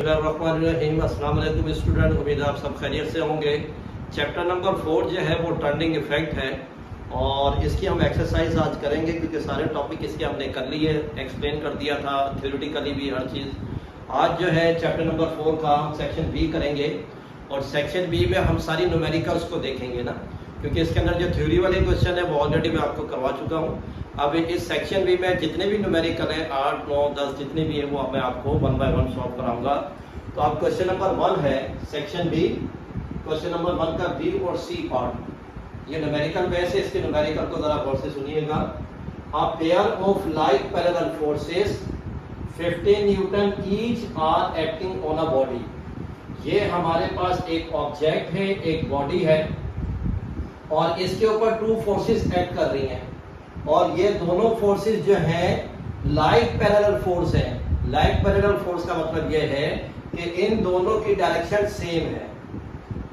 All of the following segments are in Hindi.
अस्सलाम वालेकुम स्टूडेंट, उम्मीद आप सब खैरियत से होंगे। चैप्टर नंबर 4 जो है वो टर्निंग इफेक्ट है और इसकी हम एक्सरसाइज आज करेंगे क्योंकि सारे टॉपिक इसके हमने कर लिए, एक्सप्लेन कर दिया था थ्योरेटिकली भी हर चीज़। आज जो है चैप्टर नंबर 4 का हम सेक्शन बी करेंगे और सेक्शन बी में हम सारी न्यूमेरिकल्स को देखेंगे ना, क्योंकि इसके अंदर जो थ्योरी वाले क्वेश्चन है वो ऑलरेडी मैं आपको करवा चुका हूँ। अब इस सेक्शन बी में जितने भी न्यूमेरिकल हैं 8, 9, 10 जितने भी है वो मैं आपको 1 बाय 1 सॉल्व कराऊंगा। तो अब क्वेश्चन नंबर 1 है सेक्शन बी। क्वेश्चन नंबर 1 का बी और सी पार्ट, ये न्यूमेरिकल बेस है, इसके न्यूमेरिकल को जरा गौर से सुनिएगा। A pair of like parallel forces 15 newton each are acting on a body. ये हमारे पास एक ऑब्जेक्ट है, एक बॉडी है और इसके ऊपर 2 फोर्सेस एक्ट कर रही हैं और ये दोनों फोर्सेस जो हैं लाइक पैरेलल फोर्स हैं। लाइक पैरेलल फोर्स का मतलब ये है कि इन दोनों की डायरेक्शन सेम है,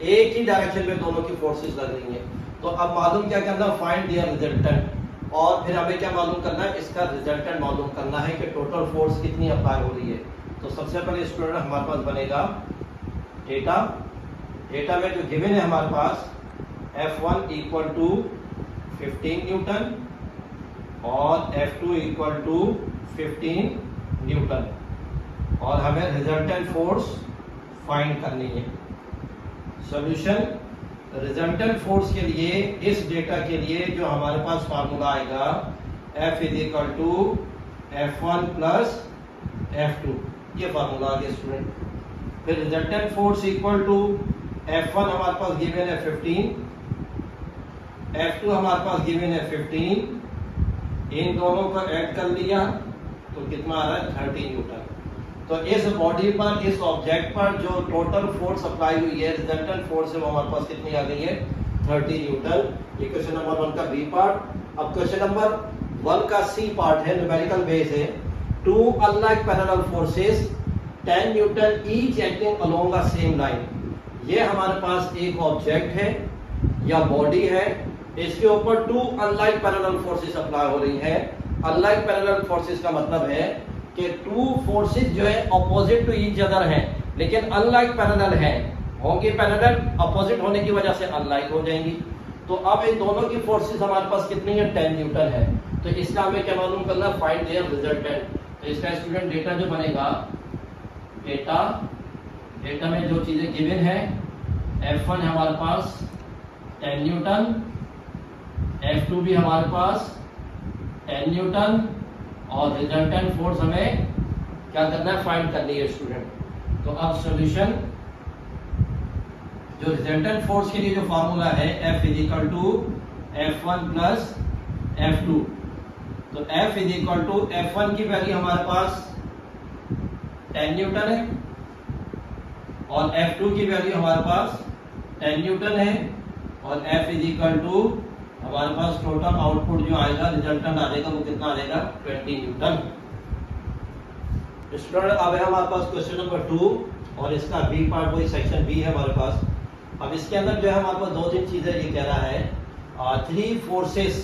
एक ही डायरेक्शन में दोनों की फोर्सेस लग रही हैं। तो अब मालूम क्या करना, फाइंड देयर रिजल्टेंट, और फिर हमें क्या मालूम करना है, इसका रिजल्टेंट मालूम करना है कि टोटल फोर्स कितनी अप्लाई हो रही है। तो सबसे पहले स्टूडेंट हमारे पास बनेगा डेटा। डेटा में जो गिवन है हमारे पास F1 इक्वल टू 15 न्यूटन और F2 इक्वल टू 15 न्यूटन और हमें रिजल्टेंट फोर्स फाइंड करनी है। सॉल्यूशन, रिजल्टेंट फोर्स के लिए इस डेटा के लिए जो हमारे पास फार्मूला आएगा F is equal to F1 plus F2, ये फार्मूला आ गया स्टूडेंट। फिर resultant force equal to F1 हमारे पास गिवन है 15, F2 हमारे पास गिवन है 15, इन दोनों को ऐड कर लिया तो कितना आ रहा है 30 न्यूटन। तो इस बॉडी पर, इस ऑब्जेक्ट पर जो टोटल फोर्स अप्लाई हुई है, रिजल्टेंट फोर्स है वो हमारे पास कितनी आ गई है 30 न्यूटन। ये क्वेश्चन नंबर 1 का बी पार्ट। अब क्वेश्चन नंबर 1 का सी पार्ट है, न्यूमेरिकल बेस है। 2 unlike parallel forces 10 Newton each acting along a same line. ये हमारे पास एक ऑब्जेक्ट है या बॉडी है, इसके ऊपर 2 अनलाइक पैरेलल फोर्सेस अप्लाई हो रही है। अनलाइक पैरेलल फोर्सेस का मतलब है कि 2 फोर्सेस जो है ऑपोजिट टू ईच अदर हैं, लेकिन अनलाइक पैरेलल है, होंगी पैरेलल, अपोजिट होने की वजह से अनलाइक हो जाएंगी। तो अब इन दोनों की फोर्सेस हमारे पास कितनी है 10 न्यूटन है। तो इसका हमें क्या मालूम करना, फाइंड देयर रिजल्टेंट। तो इसका स्टूडेंट डेटा जो बनेगा, डेटा में जो चीजें गिवन है, F1 है हमारे पास 10 न्यूटन, F2 भी हमारे पास 10 न्यूटन और रिजल्टेंट फोर्स हमें क्या करना है, फाइंड करनी है स्टूडेंट। तो अब सॉल्यूशन, जो रिजल्टेंट फोर्स के लिए जो फार्मूला है F is equal to F1 plus F2। तो F is equal to F1 की वैल्यू हमारे पास 10 न्यूटन है और F2 की वैल्यू हमारे पास 10 न्यूटन है और F इज इक्वल टू हमारे पास टोटल आउटपुट जो आएगा, रिजल्टेंट आ जाएगा, वो कितना आ जाएगा 20 न्यूटन। स्टूडेंट अब है हमारे पास क्वेश्चन नंबर 2 और इसका बी पार्ट, वही सेक्शन बी है हमारे पास। अब इसके अंदर जो है हमारे पास 2-3 चीजें ये कह रहा है, 3 forces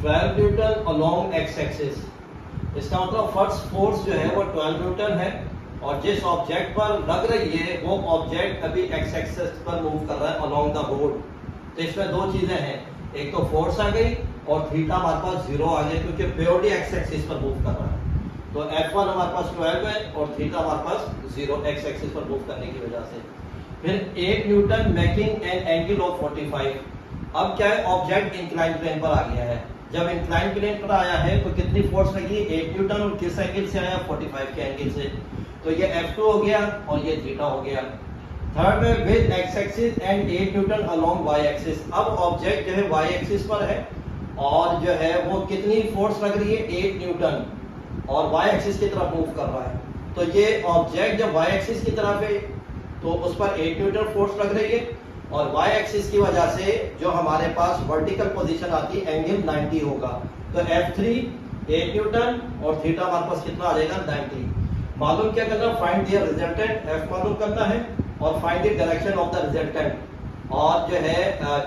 12 Newton along x axis. इसका मतलब फर्स्ट फोर्स जो है वो 12 न्यूटन है और जिस ऑब्जेक्ट पर लग रही है वो ऑब्जेक्ट अभी एक्स एक्सिस पर मूव कर रहा है अलोंग द बोर्ड। तो इसमें 2 चीजें हैं, एक तो फोर्स आ गई और थीटा हमारे पास 0 आ गया क्योंकि प्योरली एक्स एक्सिस पर मूव कर रहा है। तो F1 हमारे पास 12 है और थीटा हमारे पास 0 एक्स एक्सिस पर मूव करने की वजह से। फिर 8 Newton making an angle of 45। अब क्या है, ऑब्जेक्ट इंक्लाइन प्लेन पर आ गया है। जब इंक्लाइन प्लेन पर आया है तो कितनी फोर्स लगी, 8 न्यूटन, और किस एंगल से आया, 45 के एंगल से। तो ये F2 हो गया और ये थीटा हो गया। थर्ड में with X axis and 8 newton along Y axis. अब ऑब्जेक्ट जो है वाई एक्सिस पर है और जो है वो कितनी फोर्स लग रही है 8 न्यूटन और वाई एक्सिस की तरफ मूव कर रहा है। तो ये ऑब्जेक्ट जब वाई एक्सिस की तरफ है तो उस पर 8 न्यूटन फोर्स लग रही है और वाई एक्सिस की वजह से जो हमारे पास वर्टिकल पोजीशन आती है एंगल 90 होगा। तो F3 8 न्यूटन और थीटा हमारे पास कितना आ जाएगा 90। मालूम क्या करना, फाइंड देयर रिजल्टेंट, F मालूम करना है और find the direction of the resultant. और जो है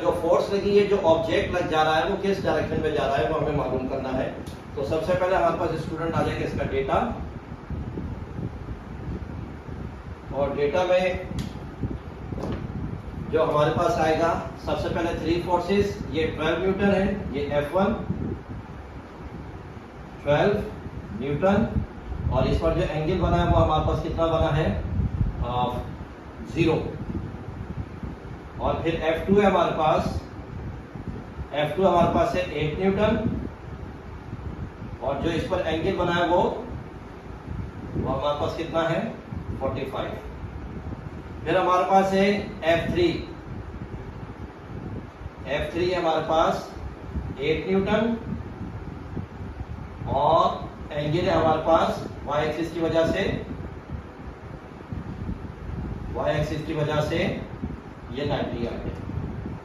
जो फोर्स लगी है, जो ऑब्जेक्ट लग जा रहा है वो किस डायरेक्शन में जा रहा है वो हमें मालूम करना है। तो सबसे पहले हमारे पास स्टूडेंट आ जाएगा इसका डेटा। और डेटा में जो हमारे पास आएगा सबसे पहले 3 फोर्सेस, ये 12 न्यूटन है, ये F1 12 न्यूटन, और इस पर जो एंगल बना है वो हमारे पास कितना बना है 0। और फिर F2 है हमारे पास, F2 हमारे पास है 8 न्यूटन, और जो इस पर एंगल बना है वो हमारे पास कितना है 45। फिर हमारे पास है F3 है हमारे पास 8 न्यूटन, और एंगल है हमारे पास y एक्सिस की वजह से ये 90 आ गया।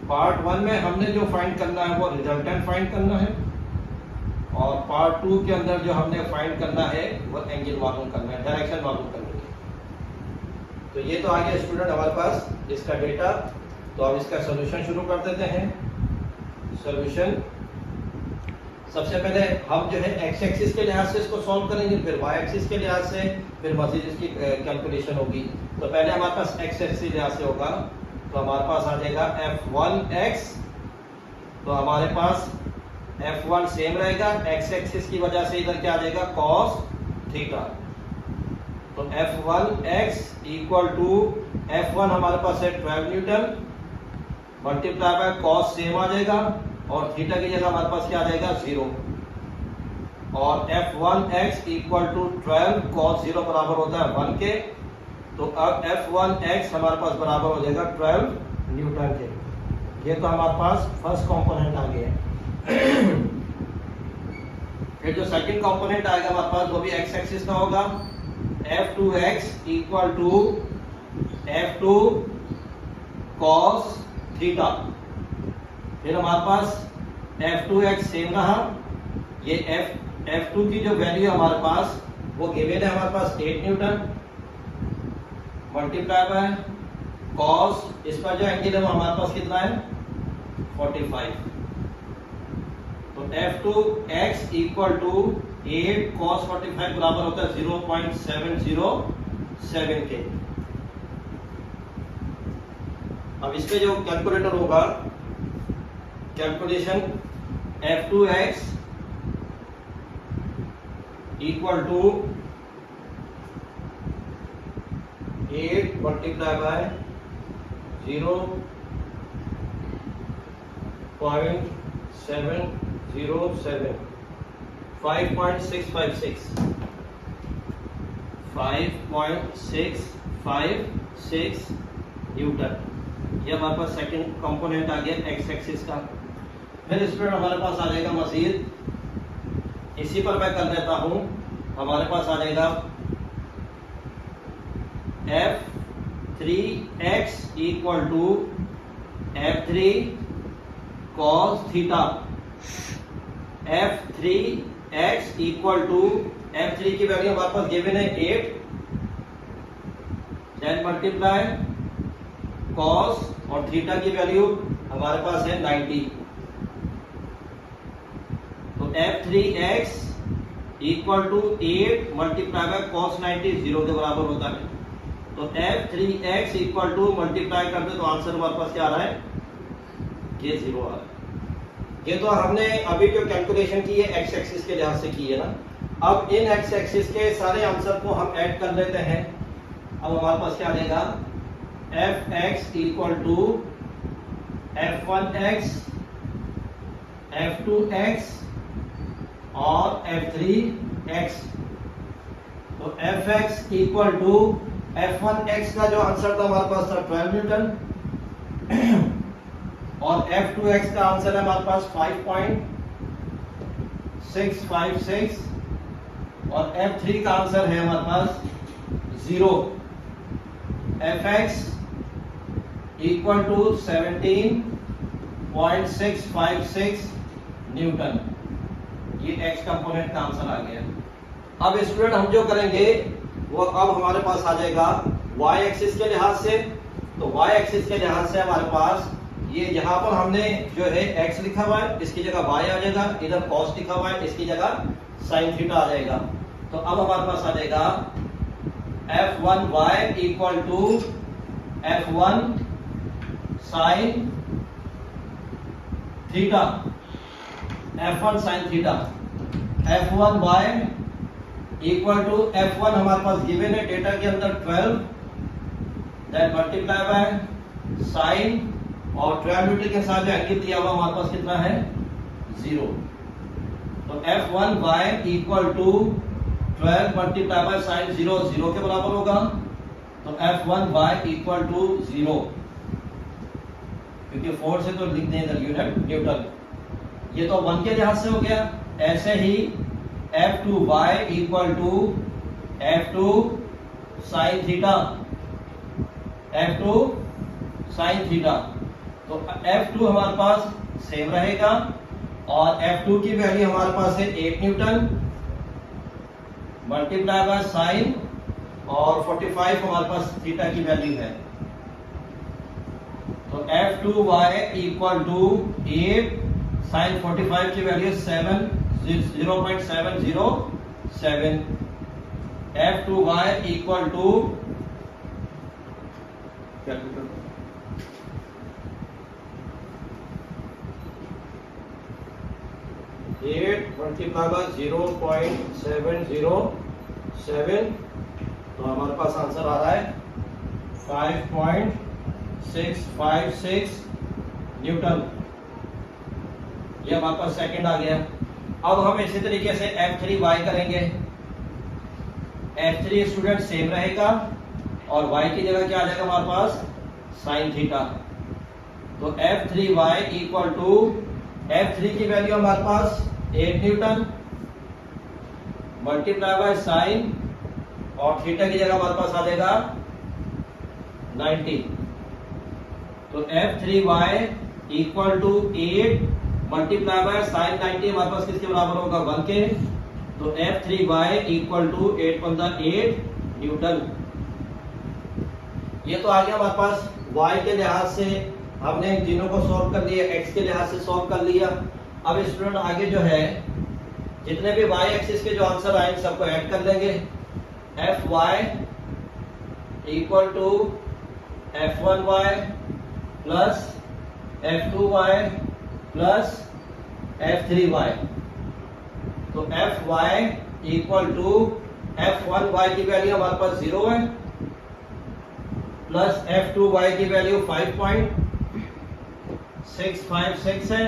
पार्ट 1 में हमने जो फाइंड करना है वो रिजल्टेंट फाइंड करना है, और पार्ट 2 के अंदर जो हमने फाइंड करना है वो एंगल मालूम करना है, डायरेक्शन मालूम करनी है। तो ये तो आ गया स्टूडेंट हमारे पास इसका डेटा। तो अब इसका सॉल्यूशन शुरू कर देते हैं। सॉल्यूशन सबसे पहले हम जो है एक्स एक्सिस के लिहाज से इसको सॉल्व करेंगे, फिर वाई एक्सिस के लिहाज से, फिर मजीद इसकी कैलकुलेशन होगी। तो पहले हमारे पास एक्स एक्सिस के लिहाज से होगा, तो हमारे पास आ जाएगा F1x, तो हमारे पास F1 सेम रहेगा, एक्स एक्सिस की वजह से इधर क्या आ जाएगा cos थीटा। तो F1x इक्वल टू F1 हमारे पास है 12 newton multiply by cos same आ जाएगा, और थीटा की जगह हमारे पास क्या आ जाएगा 0, और F1x इक्वल टू 12 cos 0 बराबर होता है 1 के। तो अब F1x हमारे पास बराबर हो जाएगा 12 न्यूटन के। ये तो हमारे पास फर्स्ट कंपोनेंट आ गया है। फिर जो सेकंड कंपोनेंट आएगा हमारे पास वो भी एक्स एक्सिस का होगा, F2x equal to F2 cos theta. फिर हमारे पास F2x सेम रहा, ये F2 की जो वैल्यू है हमारे पास वो गिवन है हमारे पास 8 न्यूटन मल्टीप्लाई बाय cos, इस पर जो एंगल है वो हमारे पास कितना है 45। तो F2x इक्वल टू 8 cos 45 बराबर होता है 0.707 के। अब इस पे जो कैलकुलेटर होगा, calculation F2x equal to 8 multiply by 0.707 5.656 newton. ये हमारे पास सेकंड कंपोनेंट आ गया एक्स एक्सिस का। फिर इस पर हमारे पास आ जाएगा मजीद, इसी पर मैं कर देता हूं, हमारे पास आ जाएगा F3x equal to F3 cos theta. F3x equal to F3 की वैल्यू हमारे पास गिवन है 8, देन मल्टीप्लाई cos और थीटा की वैल्यू हमारे पास है 90। तो F3x equal to 8 multiply by cos 90 0 के बराबर होता है। तो F3x इक्वल टू मल्टीप्लाई करते तो आंसर हमारे पास क्या आ रहा है, ये 0 आ रहा है। ये तो हमने अभी जो कैलकुलेशन की है एक्स एक्सिस के लिहाज से की है ना। अब इन एक्स एक्सिस के सारे आंसर को हम ऐड कर लेते हैं। अब हमारे पास क्या आ जाएगा, Fx equal to F1x, F2x और F3x। तो Fx इक्वल टू F1x का जो आंसर था हमारे पास था 12 न्यूटन, और F2x का आंसर है हमारे पास 5.656, और F3 का आंसर है हमारे पास 0। Fx equal to 17.656 newton. ये x कंपोनेंट का आंसर आ गया। अब स्टूडेंट हम जो करेंगे वो अब हमारे पास आ जाएगा y एक्सिस के लिहाज से। तो y एक्सिस के लिहाज से हमारे पास ये यहाँ पर हमने जो है x लिखा हुआ है, इसकी जगह y आ जाएगा, इधर cos लिखा हुआ है, इसकी जगह sin थीटा आ जाएगा। तो अब हमारे पास आ जाएगा F1y equal to F1 sine theta, F1 sine theta. F1y equal to F1 हमारे पास गिवन है डेटा के अंदर 12, दैट मल्टीप्लाई बाय साइन, और 12 न्यूटन के साथ जो एंगल दिया हुआ हमारे पास कितना है 0। तो F1y equal to 12 multiply by sine 0, 0 के बराबर होगा। तो F1y इक्वल टू 0, क्योंकि 4 से तो लिख दें इधर यूनिट न्यूटन। ये तो 1 के लिहाज से हो गया। ऐसे ही F2y equal to F2 sine theta, F2 sine theta. तो F2 हमारे पास सेम रहेगा और F2 की वैल्यू हमारे पास है 8 न्यूटन मल्टीप्लाई बाय साइन, और 45 हमारे पास थीटा की वैल्यू है। तो F2y इक्वल टू 8 साइन 45 की value 0.707। F2y equal to 8 multiply by 0.707, तो हमारे पास आंसर आ रहा है 5.656 न्यूटन। ये हमारे पास सेकंड आ गया। अब हम इसी तरीके से F3y करेंगे। F3 स्टूडेंट सेम रहेगा और y की जगह क्या आ जाएगा हमारे पास साइन थीटा। तो F3y इक्वल टू F3 की वैल्यू हमारे पास 8 न्यूटन मल्टीप्लाई बाय साइन, और थीटा की जगह हमारे पास आ जाएगा 90। तो F3y equal to 8 multiply by sine 90 हमारे पास किसके बराबर होगा 1 के। तो F3y इक्वल टू 8 न्यूटन। ये तो आ गया हमारे पास y के लिहाज से, हमने तीनों को सॉल्व कर लिया, x के लिहाज से सॉल्व कर लिया। अब स्टूडेंट आगे जो है जितने भी y एक्सिस के जो आंसर आए सबको ऐड कर लेंगे। Fy equal to F1y plus F2y plus F3y। तो Fy इक्वल टू F1y की वैल्यू हमारे पास 0 है, प्लस F2y की वैल्यू 5.656 है,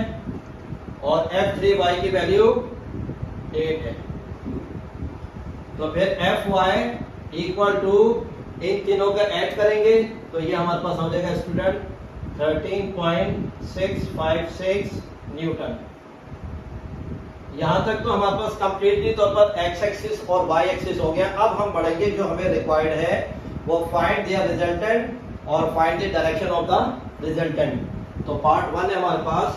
और F3y की वैल्यू 8 है। तो फिर Fy इक्वल टू इन तीनों का ऐड करेंगे तो ये हमारे पास हो जाएगा स्टूडेंट 13.656 न्यूटन। यहां तक तो हमारे पास कंप्लीटली तौर पर x एक्सिस और y एक्सिस हो गया। अब हम बढ़ेंगे, जो हमें रिक्वायर्ड है वो फाइंड द रिजल्टेंट और find the direction of the resultant. तो पार्ट 1 है हमारे पास।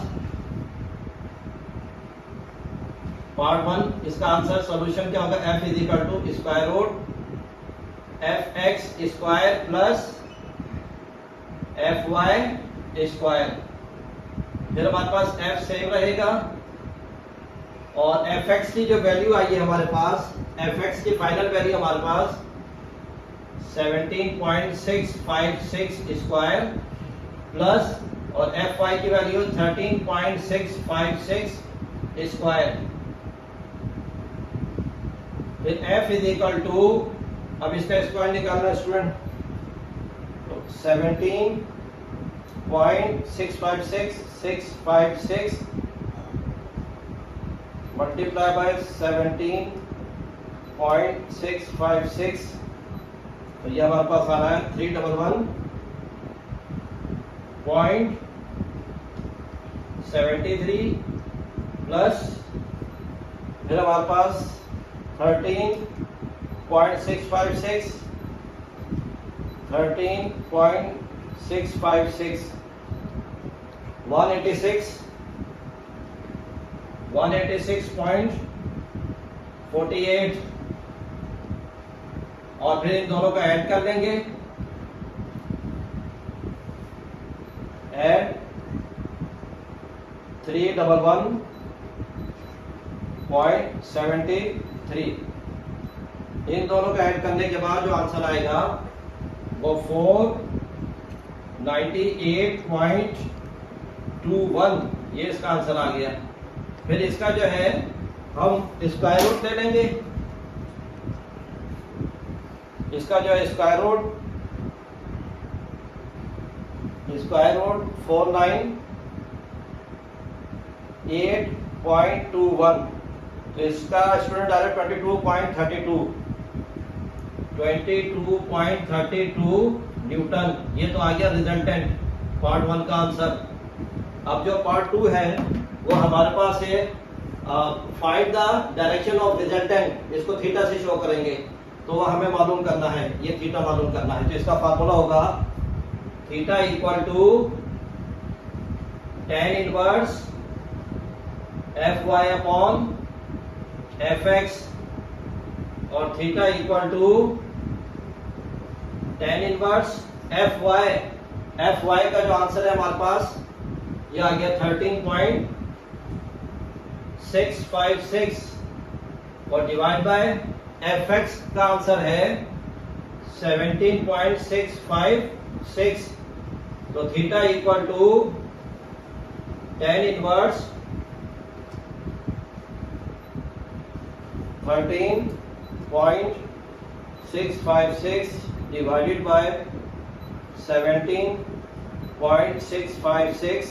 पार्ट 1 इसका आंसर सॉल्यूशन क्या होगा, f is equal to square root fx square plus fy square. फिर हमारे पास f सेम रहेगा, और fx की जो वैल्यू आई है हमारे पास, fx की फाइनल वैल्यू हमारे पास 17.656 स्क्वायर प्लस, और fy की वैल्यू 13.656 स्क्वायर। फिर f इज इक्वल टू, अब इसका स्क्वायर निकालना स्टूडेंट, तो 17.656 मल्टीप्लाई बाय 17.656, तो ये हमारे पास आ रहा है 311.73 प्लस, फिर हमारे पास 13.656 186.48, और फिर इन दोनों का ऐड कर लेंगे। ऐड 311.73, इन दोनों को ऐड करने के बाद जो आंसर आएगा वो 498.21, ये इसका आंसर आ गया। फिर इसका जो है हम स्क्वायर रूट ले लेंगे। इसका जो है स्क्वायर रूट 498.21, तो इसका स्टूडेंट आ रहा है 22.32 न्यूटन। ये तो आ गया रिजल्टेंट पार्ट 1 का आंसर। अब जो पार्ट 2 है वो हमारे पास है find the direction of resultant. इसको थीटा से शो करेंगे, तो वो हमें मालूम करना है, ये थीटा मालूम करना है। तो इसका फार्मूला होगा theta equal to tan inverse fy upon fx, और theta equal to tan inverse fy का जो आंसर है हमारे पास ये आ गया 13.656, और डिवाइड बाय fx का आंसर है 17.656। तो theta equal to tan inverse 13.656 divided by 17.656,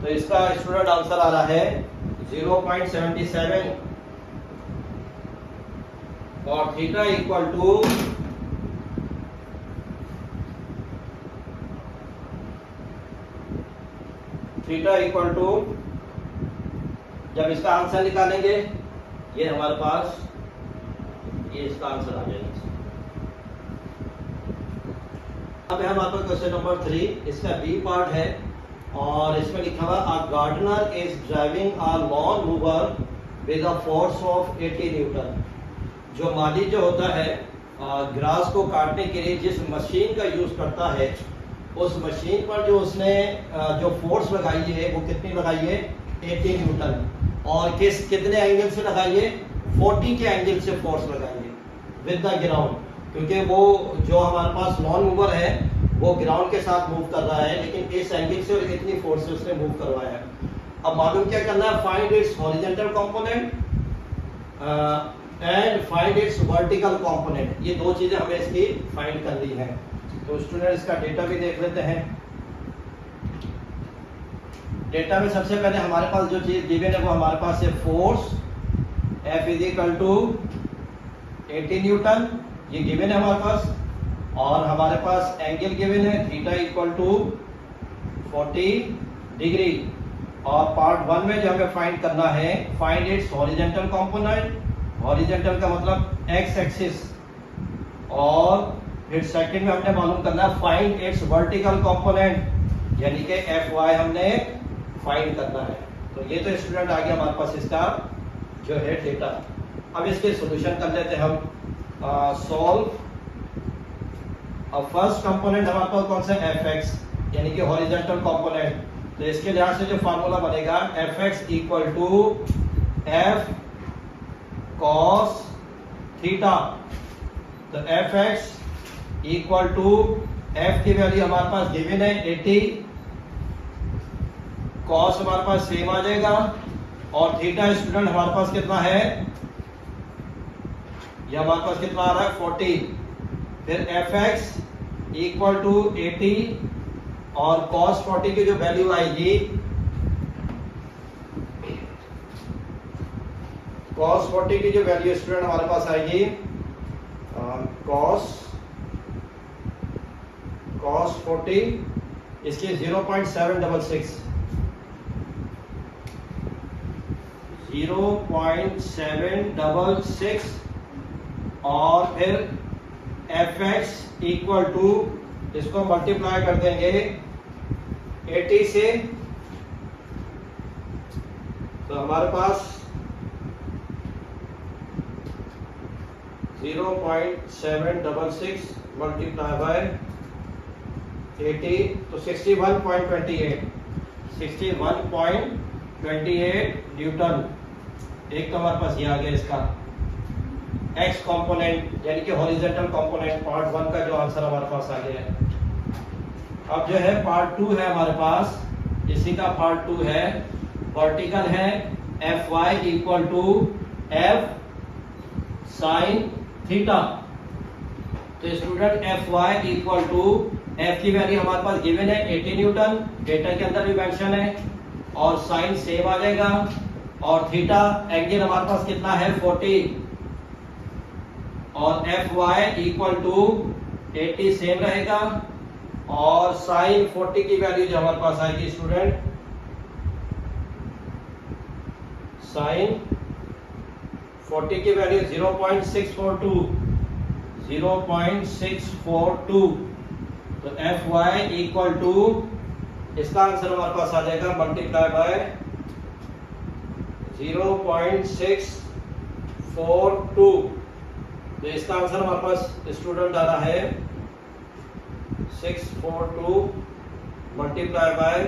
तो इसका स्टूडेंट आंसर आ रहा है 0.77, और थीटा इक्वल टू जब इसका आंसर निकालेंगे ये हमारे पास ये इसका आंसर आ जाएगा। अब है हमारे पास क्वेश्चन नंबर 3, इसका बी पार्ट है, और इसमें लिखा हुआ a gardener is driving a lawn mower with a force of 80 newton. जो माली जो होता है ग्रास को काटने के लिए जिस मशीन का यूज करता है, उस मशीन पर जो उसने जो फोर्स लगाई है वो कितनी लगाई है 80 न्यूटन, और कितने एंगल से लगाई है 40 के एंगल से फोर्स लगाई है विद द ग्राउंड, क्योंकि वो जो हमारे पास लॉन मूवर है वो ग्राउंड के साथ मूव कर रहा है, लेकिन इस एंगल से और इतनी फोर्स से उसने मूव करवाया है। अब मालूम क्या करना है, find its horizontal component and find its vertical component. ये दो चीजें हमें इसकी फाइंड करनी है। तो स्टूडेंट इसका डेटा भी देख लेते हैं। डेटा में सबसे पहले हमारे पास जो चीज गिवन है वो हमारे पास है force F is equal to 80 newton, ये गिवन है हमारे पास, और हमारे पास एंगल गिवन है थीटा इक्वल टू 40 डिग्री। और पार्ट 1 में जो हमें फाइंड करना है find its horizontal component, horizontal का मतलब एक्स एक्सिस, और फिर सेकंड में हमने मालूम करना है फाइंड इट्स वर्टिकल कंपोनेंट, यानी कि Fy हमने फाइंड करना है। तो ये तो स्टूडेंट आ गया हमारे पास इसका जो है डेटा। अब इसके सॉल्यूशन कर लेते हैं हम। सॉल्व। अब फर्स्ट कंपोनेंट हमारे पास कौन सा Fx, यानी कि हॉरिजॉन्टल कंपोनेंट। तो इसके लिहाज से जो फार्मूला बनेगा Fx equal to F cos theta. तो Fx इक्वल टू F की वैल्यू हमारे पास गिवन है 80, cos हमारे पास सेम आ जाएगा, और थीटा स्टूडेंट हमारे पास कितना है, ये हमारे पास कितना आ रहा है 40। फिर Fx इक्वल टू 80 और cos 40 की जो वैल्यू आएगी, cos 40 की जो वैल्यू स्टूडेंट हमारे पास आएगी cos 40 इसकी 0.766 और फिर Fx इक्वल टू इसको मल्टीप्लाई कर देंगे 80 से, तो हमारे पास 0.766 मल्टीप्लाई बाय 80, तो 61.28 न्यूटन। एक तो हमारे पास ये आ गया इसका। एक्स कंपोनेंट यानी कि हॉरिजॉन्टल कंपोनेंट पार्ट 1 का जो आंसर हमारे पास आ गया है। अब जो है पार्ट 2 है हमारे पास, इसी का पार्ट 2 है, वर्टिकल है F Y equal to F sine theta. तो student F Y equal to F की वैल्यू हमारे पास गिवन है 80 न्यूटन, डेटा के अंदर भी मेंशन है, और साइन सेम आ जाएगा, और थीटा एंगल हमारे पास कितना है 40, और F Y equal to 80 same रहेगा, और साइन 40 की वैल्यू जो हमारे पास आएगी स्टूडेंट, साइन 40 की वैल्यू 0.642, तो एफ वाई इक्वल टू, इसका आंसर हमारे पास आ जाएगा मल्टीप्लाई बाय 0.642, तो इसका आंसर हमारे पास स्टूडेंट आ रहा है 642 मल्टीप्लाई बाय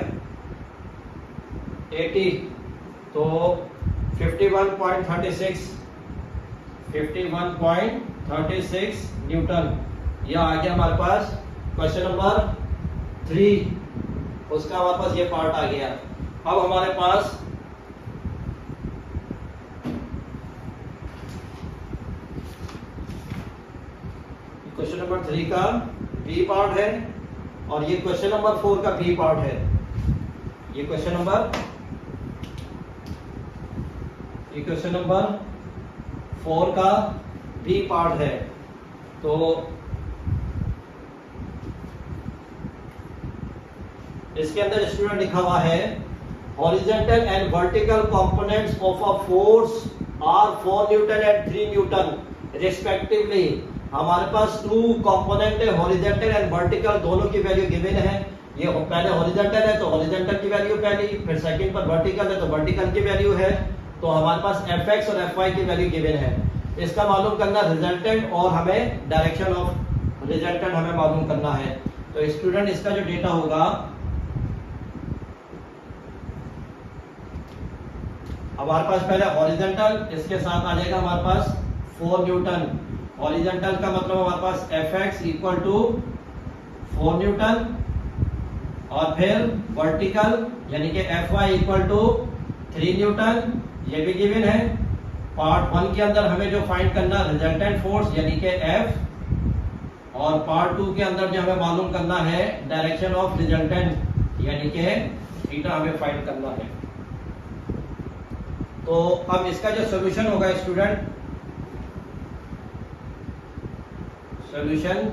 80, तो 51.36 न्यूटन। यह आ गया हमारे पास क्वेश्चन नंबर 3, उसका हमारे पास ये पार्ट आ गया। अब हमारे पास क्वेश्चन नंबर 3 का बी पार्ट है, और ये क्वेश्चन नंबर 4 का बी पार्ट है। ये क्वेश्चन नंबर 4 का बी पार्ट है। तो इसके अंदर स्टूडेंट लिखा हुआ है horizontal and vertical components of a force are 4 newton and 3 newton respectively. हमारे पास 2 कंपोनेंट है, हॉरिजॉन्टल एंड वर्टिकल, दोनों की वैल्यू गिवन है। ये पहले हॉरिजॉन्टल है तो हॉरिजॉन्टल की वैल्यू पहली, फिर सेकंड पर वर्टिकल है तो वर्टिकल की वैल्यू है। तो हमारे पास fx और fy की वैल्यू गिवन है। इसका मालूम करना रिजल्टेंट, और हमें डायरेक्शन ऑफ रिजल्टेंट हमें मालूम करना है। तो स्टूडेंट इसका जो डेटा होगा, हमारे पास पहले हॉरिजॉन्टल, इसके साथ आ जाएगा हमारे पास 4 न्यूटन। हॉरिजॉन्टल का मतलब हमारे पास fx इक्वल टू 4 न्यूटन, और फिर वर्टिकल यानी कि fy इक्वल टू 3 न्यूटन, ये भी गिवन है। पार्ट 1 के अंदर हमें जो फाइंड करना रिजल्टेंट फोर्स यानी कि F, और पार्ट 2 के अंदर जो हमें मालूम करना है डायरेक्शन ऑफ रिजल्टेंट यानी कि थीटा हमें फाइंड करना है। तो अब इसका जो सॉल्यूशन होगा स्टूडेंट, सॉल्यूशन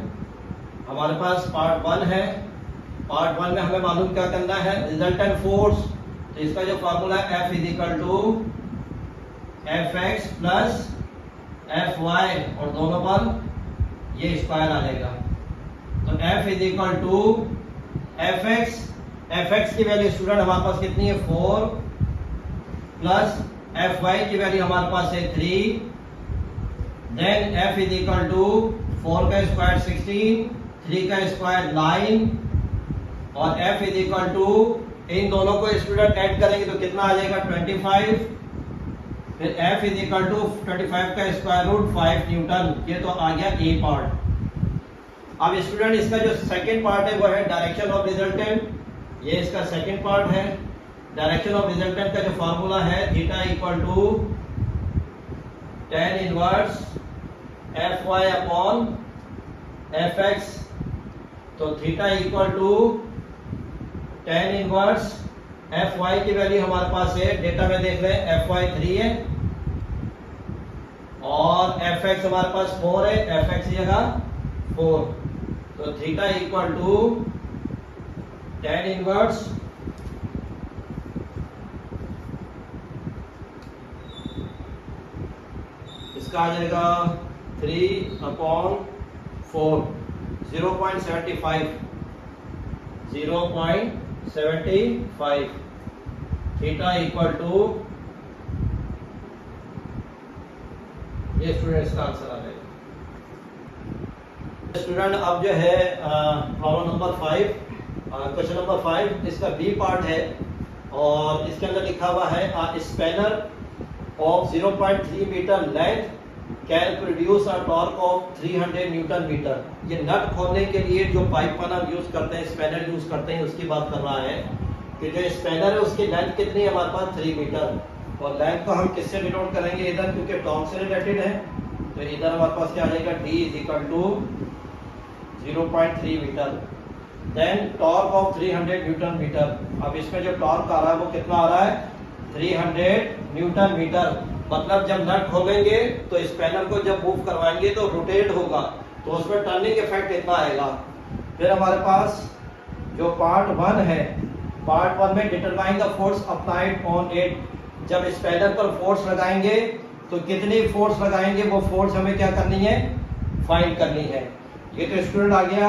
हमारे पास पार्ट 1 है। पार्ट 1 में हमें मालूम क्या करना है रिजल्टेंट फोर्स। तो इसका जो फार्मूला है F is equal to fx plus fy, और दोनों पर ये स्क्वायर आ जाएगा। तो F is equal to fx की वैल्यू स्टूडेंट हमारे पास कितनी है 4, प्लस fy की वैल्यू हमारे पास है 3, then F is equal to 4 का स्क्वायर 16, 3 का स्क्वायर 9, और F इज इक्वल टू, इन दोनों को स्टूडेंट ऐड करेंगे तो कितना आ जाएगा 25, फिर F इज इक्वल टू 25 का स्क्वायर रूट 5 न्यूटन। ये तो आ गया ए पार्ट। अब स्टूडेंट इसका जो सेकंड पार्ट है वो है डायरेक्शन ऑफ रिजल्टेंट। ये इसका सेकंड पार्ट है। डायरेक्शन ऑफ रिजल्टेंट का जो फार्मूला है theta equal to tan inverse fy upon fx। तो theta equal to tan inverse fy की वैल्यू हमारे पास है, डेटा में देख रहे हैं fy 3 है, और fx हमारे पास 4 है, fx की जगह 4। तो theta equal to tan inverse इसका आ जाएगा 3 अपॉन 4, 0.75 थीटा इक्वल टू, ये स्टूडेंट्स का आंसर आ जाएगा। स्टूडेंट अब जो है प्रॉब्लम नंबर 5, क्वेश्चन नंबर 5, इसका बी पार्ट है, और इसके अंदर लिखा हुआ है spanner of 0.3 metre length can produce a torque of 300 newton metre. ये नट खोलने के लिए जो पाइप हम यूज करते हैं, स्पैनर यूज करते हैं, उसकी बात कर रहा है कि जो स्पैनर है उसकी लेंथ कितनी है हमारे पास 3 मीटर। और लेंथ को हम किससे डिनोट करेंगे इधर, क्योंकि टॉर्क से रिलेटेड है, तो इधर हमारे पास क्या आ जाएगा D is equal to 0.3 metre. Then torque of 300 newton metre. अब इसमें जो टॉर्क आ रहा है वो कितना आ रहा है 300 न्यूटन मीटर। मतलब जब नट खोलेंगे तो स्पैनर को जब मूव करवाएंगे तो रोटेट होगा, तो उसमें टर्निंग इफेक्ट कितना आएगा। फिर हमारे पास जो पार्ट 1 है, पार्ट 1 में determine the force applied on it. जब स्पैनर पर फोर्स लगाएंगे तो कितनी फोर्स लगाएंगे, वो फोर्स हमें क्या करनी है, फाइंड करनी है। ये तो स्टूडेंट आ गया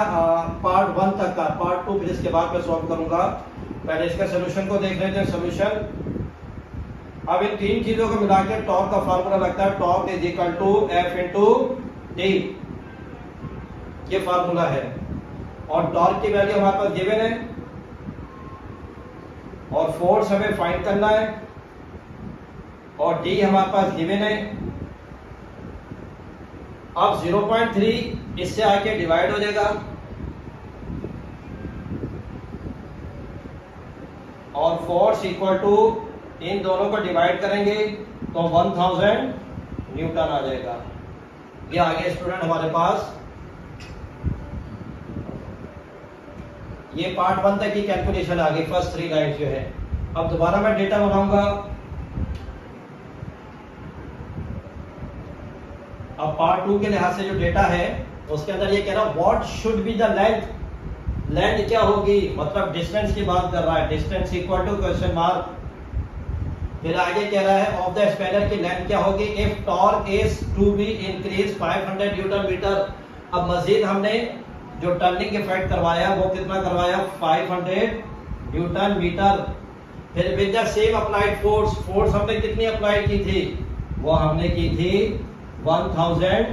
पार्ट 1 तक का। पार्ट 2 फिर इसके बाद मैं सॉल्व करूंगा। पहले इसका सोल्यूशन को देख लेते हैं। सोल्यूशन, अब इन तीन चीजों को मिला के टॉर्क का फार्मूला लगता है, torque is equal to F into T. ये फार्मूला है। और टॉर्क की वैल्यू हमारे पास गिवन है और फोर्स हमें फाइंड करना है और डी हमारे पास गिवन है। अब 0.3 इससे आके डिवाइड हो जाएगा और फोर्स इक्वल टू इन दोनों को डिवाइड करेंगे तो 1000 न्यूटन आ जाएगा। ये आ गया स्टूडेंट हमारे पास। ये पार्ट 1 तक की कैलकुलेशन आ गई, फर्स्ट 3 लाइन्स जो है। अब दोबारा मैं डेटा बनाऊंगा। अब पार्ट 2 के लिहाज से जो डेटा है उसके अंदर ये कह रहा है what should be the length. Length क्या होगी, मतलब डिस्टेंस की बात कर रहा है। Distance equal to question mark. फिर आगे कह रहा है ऑफ द स्पैनर की लेंथ क्या होगी if torque is to be increase 500 newton metre. अब मजीद हमने जो टर्निंग इफेक्ट करवाया वो कितना करवाया 500 न्यूटन मीटर। फिर with the same applied force, force हमने कितनी अप्लाई की थी, वो हमने की थी 1000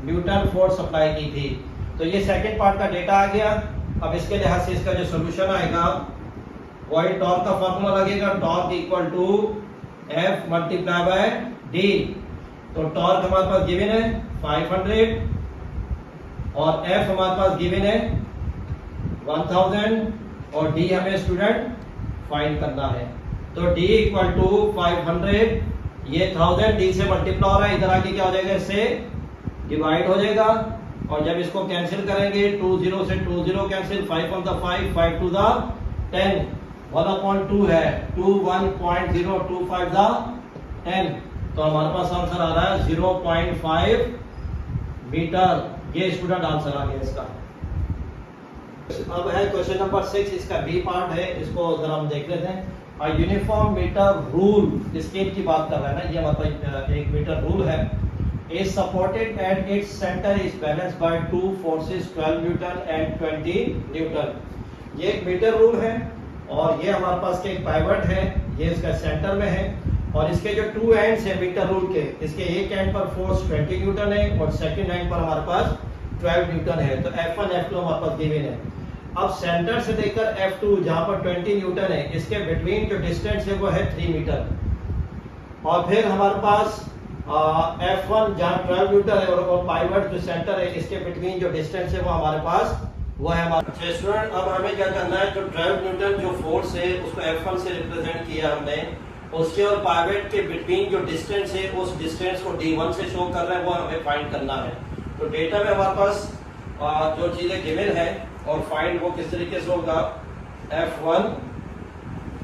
न्यूटन फोर्स अप्लाई की थी। तो ये सेकंड पार्ट का डेटा आ गया। अब इसके लिहाज से इसका जो सोल्यूशन आएगा वही टॉर्क का फार्मूला लगेगा, torque equal to F multiply by D। तो टॉर्क हमारे पास गिवन है 500 और F हमारे पास गिवन है 1000 और D हमें स्टूडेंट फाइंड करना है। तो D इक्वल टू 500, ये 1000 D से मल्टीप्लाई हो रहा है, इधर आके क्या हो जाएगा, इससे डिवाइड हो जाएगा। और जब इसको कैंसिल करेंगे 20 से 20 cancel, 5 on the 5, 5 to the 10, 1/2 है, 2 1.025 the 10। तो हमारे पास आंसर आ रहा है 0.5 मीटर। ये स्टूडेंट आंसर आ गया इसका। अब है क्वेश्चन नंबर 6, इसका बी पार्ट है, इसको जरा हम देख लेते हैं। यूनिफॉर्म मीटर रूल स्केल की बात कर रहा है ना, ये मतलब एक मीटर रूल है। is supported at its center is balanced by two forces 12 Newton and 20 Newton. ये एक मीटर रूल है और ये हमारे पास एक पाइवट है, ये इसका सेंटर में है। और इसके जो 2 एंड्स है मीटर रूल के, इसके एक एंड पर फोर्स 20 न्यूटन है और सेकंड एंड पर हमारे पास 12 न्यूटन है। तो F1 F2 हमारे पास गिवन है। अब सेंटर से लेकर F2 जहां पर 20 न्यूटन है, इसके बिटवीन जो डिस्टेंस है वो है 3 मीटर। और फिर हमारे पास F1 जहाँ 12 न्यूटन है और पाइवट जो सेंटर है, इसके बिटवीन जो डिस्टेंस है वो हमारे पास वो है हमारा। स्टूडेंट अब हमें क्या करना है, जो 12 न्यूटन जो फोर्स है उसको F1 से रिप्रेजेंट किया हमने, उसके और पाइवट के बिटवीन जो डिस्टेंस है उस डिस्टेंस को D1 से शो कर रहे हैं, वो हमें फाइंड करना है। तो डेटा में हमारे पास जो चीजें गिवन है और फाइंड वो किस तरीके से होगा। F1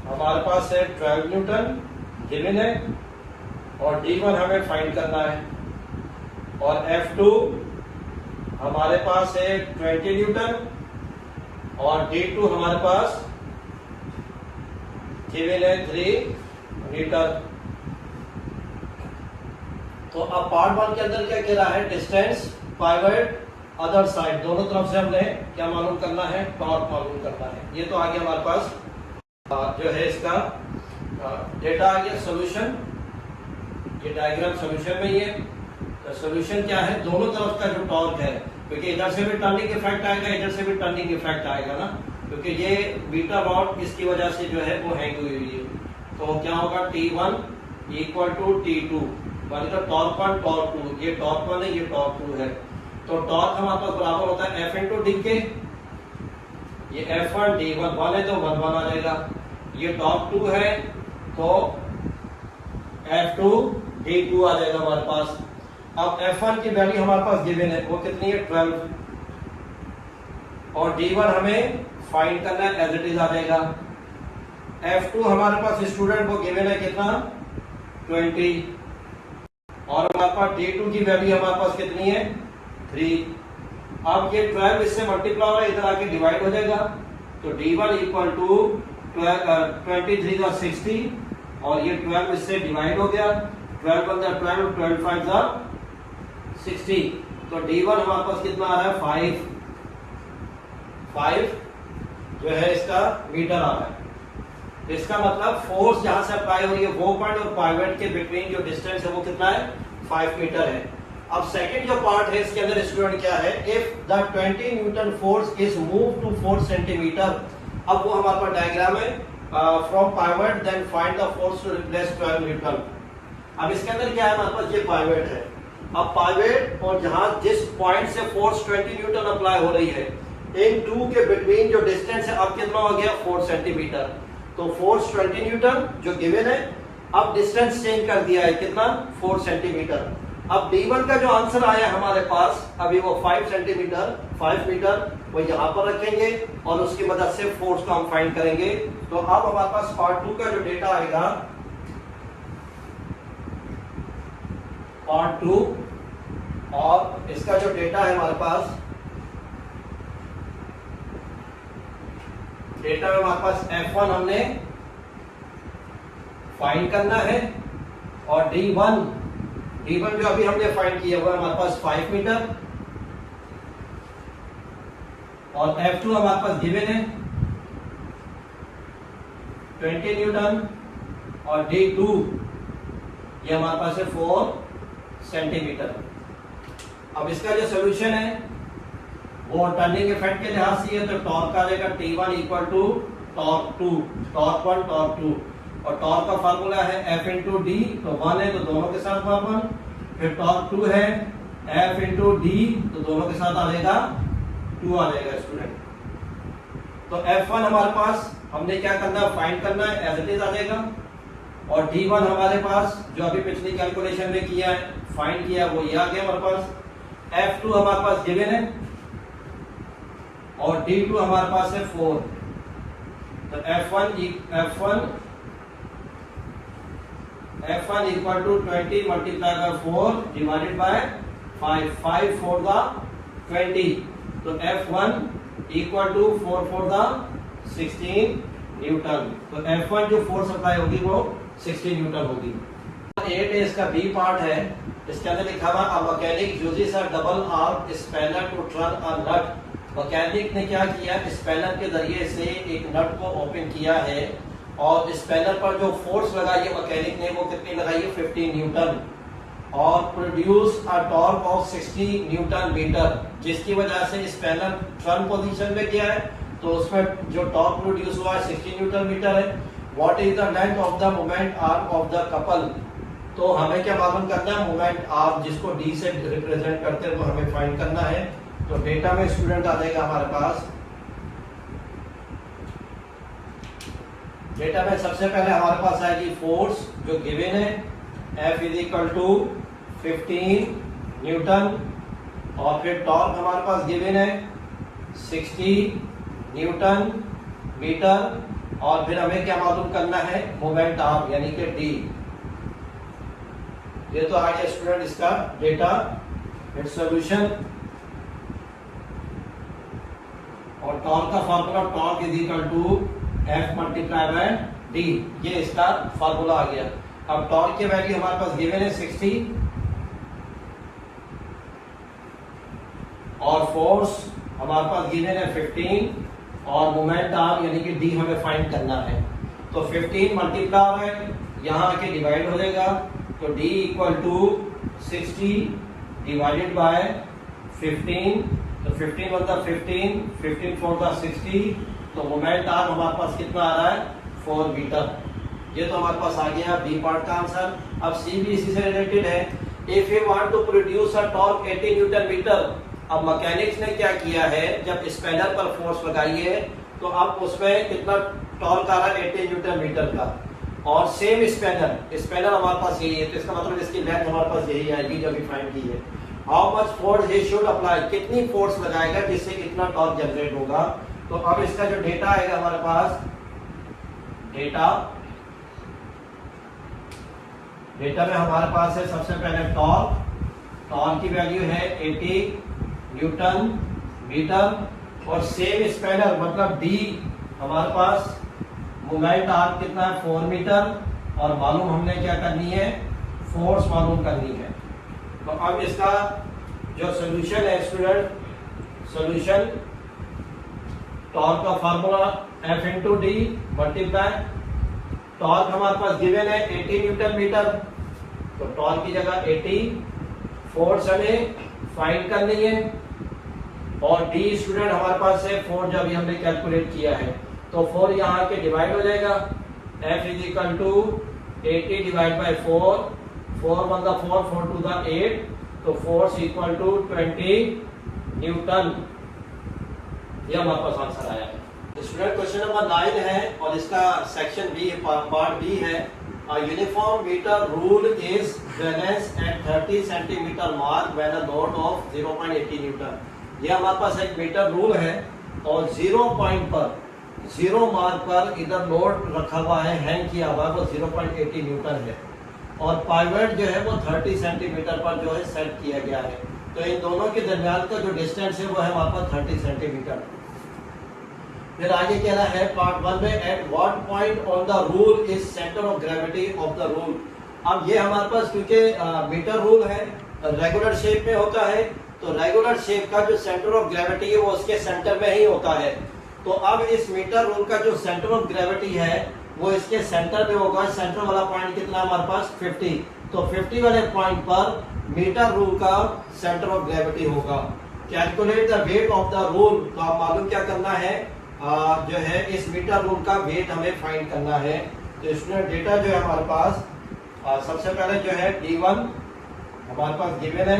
हमारे पास है 12 न्यूटन गिवन है और D1 हमें फाइंड करना है। और F2 हमारे पास है 20 न्यूटन और D2 हमारे पास गिवन है 3 मीटर। तो अब पार्ट 1 के अंदर क्या कह रहा है, डिस्टेंस पाइवट अदर साइड, दोनों तरफ से हमने क्या मालूम करना है, टॉर्क मालूम करना है। ये तो आ गया हमारे पास जो है इसका डेटा आ गया। सोल्यूशन, ये डायग्राम सोल्यूशन में ही है। तो सोल्यूशन क्या है, दोनों तरफ का जो टॉर्क है, क्योंकि इधर से भी टर्निंग इफेक्ट आएगा, इधर से भी टर्निंग इफेक्ट आएगा ना, क्योंकि ये बीटा रॉड इसकी वजह से जो है वो हैंग हुई है। तो क्या होगा, T1 इक्वल टू T2 मान लो टॉर्क 1 टॉर्क 2, ये टॉर्क 1 है, ये टॉर्क 2 है, तो टॉर्क हमारे पास बराबर होता है F इंटू डी के, ये F1 D1 1 है तो 1 1 आ जाएगा, ये टॉर्क 2 है तो F2 D2 आ जाएगा हमारे पास। अब F1 की वैल्यू हमारे पास गिवन है, वो कितनी है 12, और D1 हमें फाइंड करना है, एज इट इज आ जाएगा। F2 हमारे पास स्टूडेंट को गिवन है कितना 20, और हमारे पास D2 की वैल्यू हमारे पास कितनी है 3। अब ये 12 इससे मल्टीप्लाई होगा, इधर आके डिवाइड हो जाएगा, तो D1 इक्वल टू 23 का 60, और ये 12 इससे डिवाइड हो गया, 12 बन 12, 12 5 60, तो D1 हमारे पास कितना आ रहा है 5 जो है इसका मीटर आ रहा है। इसका मतलब फोर्स जहां से अप्लाई हो रही है वो पॉइंट और पाइवट के बिटवीन जो डिस्टेंस है वो कितना है 5 मीटर है। अब सेकंड जो पार्ट है इसके अंदर स्टूडेंट क्या है, if the 20 newton force is move to 4 centimetre, अब वो हमारे पास डायग्राम है from pivot then find the force to replace 12 newton. अब इसके अंदर क्या है हमारे पास, ये पाइवट है, अब पाइवट और जहां जिस पॉइंट से फोर्स 20 न्यूटन अप्लाई हो रही है इन टू के बिटवीन जो डिस्टेंस है अब कितना हो गया 4 सेंटीमीटर, तो फोर्स 20 न्यूटन जो गिवन है, अब डिस्टेंस चेंज कर दिया है कितना 4 सेंटीमीटर। अब D1 का जो आंसर आया हमारे पास अभी वो 5 सेंटीमीटर 5 मीटर वो यहाँ पर रखेंगे और उसकी मदद से फोर्स को हम फाइंड करेंगे। तो अब हमारे पास पार्ट 2 का जो डेटा आएगा, पार्ट 2, और इसका जो डेटा है हमारे पास, डेटा में हमारे पास F1 हमने फाइंड करना है, और D1 जो अभी हमने फाइंड किया हुआ हमारे पास 5 मीटर, और F2 हमारे पास गिवन है 20 न्यूटन, और D2 ये हमारे पास है 4 सेंटीमीटर। अब इसका जो सोल्यूशन है वो टर्निंग इफेक्ट के लिहाज से है, तो टॉर्क आ जाएगा T1 equal to torque 2, torque 1 torque 2, और टॉर्क का फार्मूला है F इंटू डी, तो 1 है तो दोनों के साथ 1, फिर टॉर्क 2 है F इंटू डी, तो दोनों के साथ आ जाएगा 2 आ जाएगा स्टूडेंट। तो F1 हमारे पास हमने क्या करना है फाइंड करना है, एज इट इज आ जाएगा, और D1 हमारे पास जो अभी पिछली कैलकुलेशन में किया है फाइंड किया वो ये आ गया हमारे पास। F2 हमारे पास गिवन है और D2 हमारे पास है 4, तो F1 equal to 20 multiply by 4 divided by 5, 5 4 the 20, तो F1 equal to 4 4 the 16 Newton, तो F1 जो फोर्स अप्लाई होगी वो 16 न्यूटन होगी। 8 इसका बी पार्ट है, इसके अंदर लिखा हुआ a mechanic uses a double arm spanner to turn a nut. Mechanic ने क्या किया, स्पैनर के जरिए से एक नट को ओपन किया है, और स्पैनर पर जो फोर्स लगाई है मैकेनिक ने वो कितनी लगाई है 15 न्यूटन, और produce a torque of 60 newton metre, जिसकी वजह से स्पैनर टर्न पोजीशन में गया है, तो उसमें जो टॉर्क प्रोड्यूस हुआ है 60 न्यूटन मीटर है। What is the length of the moment arm of the couple, तो हमें क्या मालूम करना है, मोमेंट आर्म जिसको डी से रिप्रेजेंट करते हैं वो हमें फाइंड करना है। तो डेटा में स्टूडेंट आ जाएगा हमारे पास, डेटा में सबसे पहले हमारे पास आएगी फोर्स जो गिवन है F is equal to 15 newton, और फिर टॉर्क हमारे पास गिवन है 60 न्यूटन मीटर, और फिर हमें क्या मालूम करना है मोमेंट आर्म यानी कि डी। ये तो आ गया स्टूडेंट इसका डेटा, इट्स सॉल्यूशन, और टॉर्क का formula torque is equal to F multiply by D, ये इसका फार्मूला आ गया। अब टॉर्क की वैल्यू हमारे पास गिवन है 60, और फोर्स हमारे पास गिवन है 15, और मोमेंट आर्म यानी कि डी हमें फाइंड करना है। तो 15 मल्टीप्लाई है यहाँ आके डिवाइड हो जाएगा, तो d equal to 60 divided by 15, तो 15 वन 15, 15 4 60, तो मोमेंट आर्म हमारे पास कितना आ रहा है 4 मीटर। ये तो हमारे पास आ गया बी पार्ट का आंसर। अब सी भी इसी से रिलेटेड है। If you want to produce a torque 80 newton metre, अब मैकेनिक्स ने क्या किया है, जब स्पेनर पर फोर्स लगाई है तो अब उसमें कितना टॉर्क आ रहा है 80 न्यूटन मीटर का, और सेम स्पेनर हमारे पास यही है, तो इसका मतलब इसकी लेंथ हमारे पास यही आएगी जो अभी फाइंड की है। How much force he should apply, कितनी फोर्स लगाएगा जिससे कितना टॉर्क जनरेट होगा। तो अब इसका जो डेटा आएगा हमारे पास, डेटा में हमारे पास है सबसे पहले टॉर्क की वैल्यू है 80 न्यूटन मीटर, और सेम स्पेनर मतलब डी हमारे पास मोमेंट आर्क कितना है 4 मीटर, और मालूम हमने क्या करनी है, फोर्स मालूम करनी है। तो अब इसका जो सोल्यूशन है स्टूडेंट, सोल्यूशन टॉर्क का formula F into D multiply, torque हमारे पास गिवन है 80 न्यूटन मीटर, तो टॉर्क की जगह 80, फोर्स हमें फाइंड करनी है, और डी स्टूडेंट हमारे पास है 4 जो अभी हमने कैलकुलेट किया है, तो 4 यहाँ के डिवाइड हो जाएगा, F is equal to 80 divide by 4, 4 1 the 4, 4 2 the 8, तो फोर्स इक्वल टू 20 न्यूटन। ये हमारे पास आंसर आया है। स्टूडेंट क्वेश्चन नंबर 9 है, और इसका सेक्शन बी पार्ट बी है। Uniform metre rule is balance at 30 centimetre mark when a load of 0.80 newton. ये हमारे पास एक मीटर रूल है, और 0 पॉइंट पर, 0 मार्क पर इधर लोड रखा हुआ है, हैंग किया हुआ है, वो 0.80 न्यूटन है, और पाइवट जो है वो 30 सेंटीमीटर पर जो है सेट किया गया है। तो इन दोनों के दरमियान का जो डिस्टेंस है वो है हमारे पास 30 सेंटीमीटर। फिर आगे कह रहा है पार्ट 1 में, at what point on the rule is centre of gravity of the rule. अब ये हमारे पास क्योंकि मीटर रूल है, रेगुलर शेप में होता है, तो रेगुलर शेप का जो सेंटर ऑफ ग्रेविटी है वो उसके सेंटर में ही होता है। तो अब इस मीटर रूल का जो सेंटर ऑफ ग्रेविटी है वो इसके सेंटर में होगा। सेंटर वाला पॉइंट कितना हमारे पास 50, तो 50 वाले पॉइंट पर मीटर रूल का सेंटर ऑफ ग्रेविटी होगा। Calculate the weight of the rule, तो आप मालूम क्या करना है, जो है इस मीटर रूल का वेट हमें फाइंड करना है। तो इसमें डेटा जो है हमारे पास, सबसे पहले जो है D1 हमारे पास गिवन है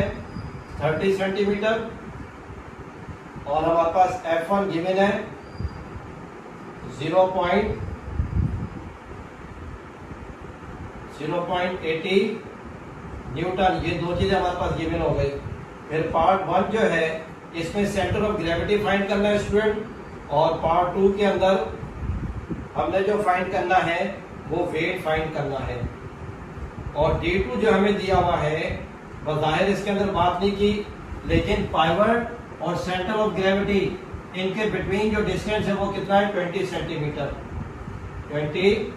30 सेंटीमीटर, और हमारे पास F1 गिवन है 0.80 न्यूटन। ये दो चीजें हमारे पास गिवन हो गई। फिर पार्ट 1 जो है इसमें सेंटर ऑफ ग्रेविटी फाइंड करना है स्टूडेंट, और पार्ट 2 के अंदर हमने जो फाइंड करना है वो वेट फाइंड करना है। और D2 जो हमें दिया हुआ है, बज़ाहिर इसके अंदर बात नहीं की, लेकिन पाइवट और सेंटर ऑफ ग्रेविटी इनके बिटवीन जो डिस्टेंस है वो कितना है 20 सेंटीमीटर, 20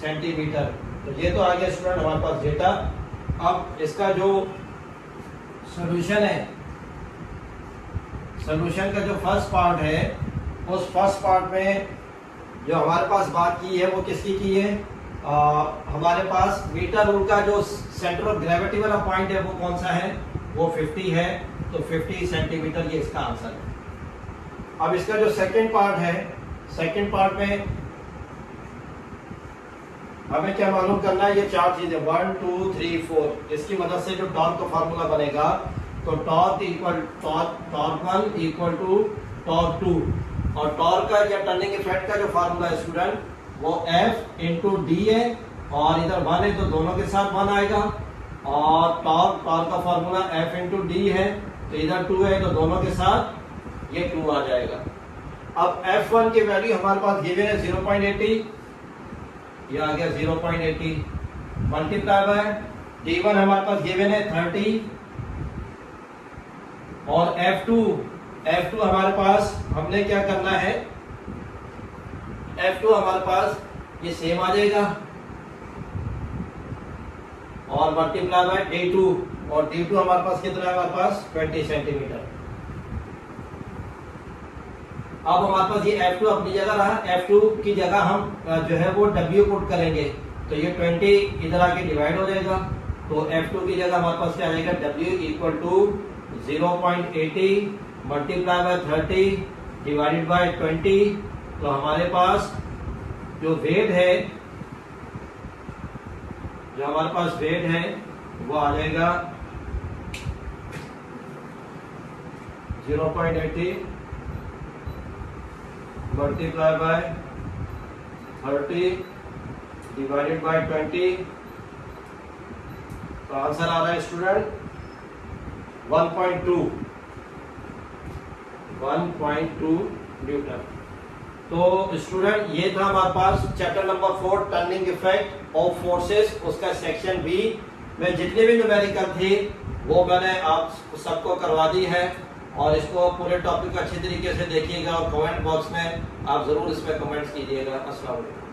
सेंटीमीटर। तो ये तो आ गया स्टूडेंट हमारे पास डेटा। अब इसका जो सॉल्यूशन है, सॉल्यूशन का जो फर्स्ट पार्ट है, उस फर्स्ट पार्ट में जो हमारे पास बात की है वो किसकी की है, हमारे पास मीटर रूल का जो सेंटर ऑफ ग्रेविटी वाला पॉइंट है वो कौन सा है, वो 50 है, तो 50 सेंटीमीटर ये इसका आंसर है। अब इसका जो सेकंड पार्ट है, सेकंड पार्ट में हमें क्या मालूम करना है, ये चार चीजें 1 2 3 4, इसकी मदद से जो टॉर्क का फार्मूला बनेगा, तो टॉर्क 1 इक्वल टू टॉर्क 2, और टॉर्क का या टर्निंग इफेक्ट का जो फार्मूला है स्टूडेंट वो F इंटू डी है, और इधर 1 है तो दोनों के साथ 1 आएगा, और टॉर्क का फार्मूला F इंटू डी है, तो इधर 2 है तो दोनों के साथ ये 2 आ जाएगा। अब F1 की वैल्यू हमारे पास गिवन है 0.80, ये आ गया 0.80 मल्टीप्लाई बाय D1 हमारे पास गिवन है 30, और F2 हमारे पास हमने क्या करना है, F2 हमारे पास ये सेम आ जाएगा, और मल्टीप्लाई बाय D2, और D2 हमारे पास कितना है, हमारे पास 20 सेंटीमीटर। अब हमारे पास ये F2 अपनी जगह रहा, F2 की जगह हम जो है वो W पुट करेंगे, तो ये 20 इधर आके डिवाइड हो जाएगा, तो F2 की जगह हमारे पास क्या आ जाएगा, W equal to 0.80 multiply by 30 divided by 20, तो हमारे पास जो वेट है जो हमारे पास वेट है वो आ जाएगा 0.80 मल्टीप्लाई बाय 30 डिवाइडेड बाय 20। तो आंसर आ रहा है स्टूडेंट 1.2 न्यूटन। तो स्टूडेंट ये था हमारे पास chapter number 4 turning effect of forces, उसका सेक्शन बी में जितने भी न्यूमेरिकल थे वो मैंने आप सबको करवा दी है। और इसको पूरे टॉपिक अच्छी तरीके से देखिएगा और कमेंट बॉक्स में आप जरूर इसमें कमेंट्स कीजिएगा। अस्सलाम वालेकुम।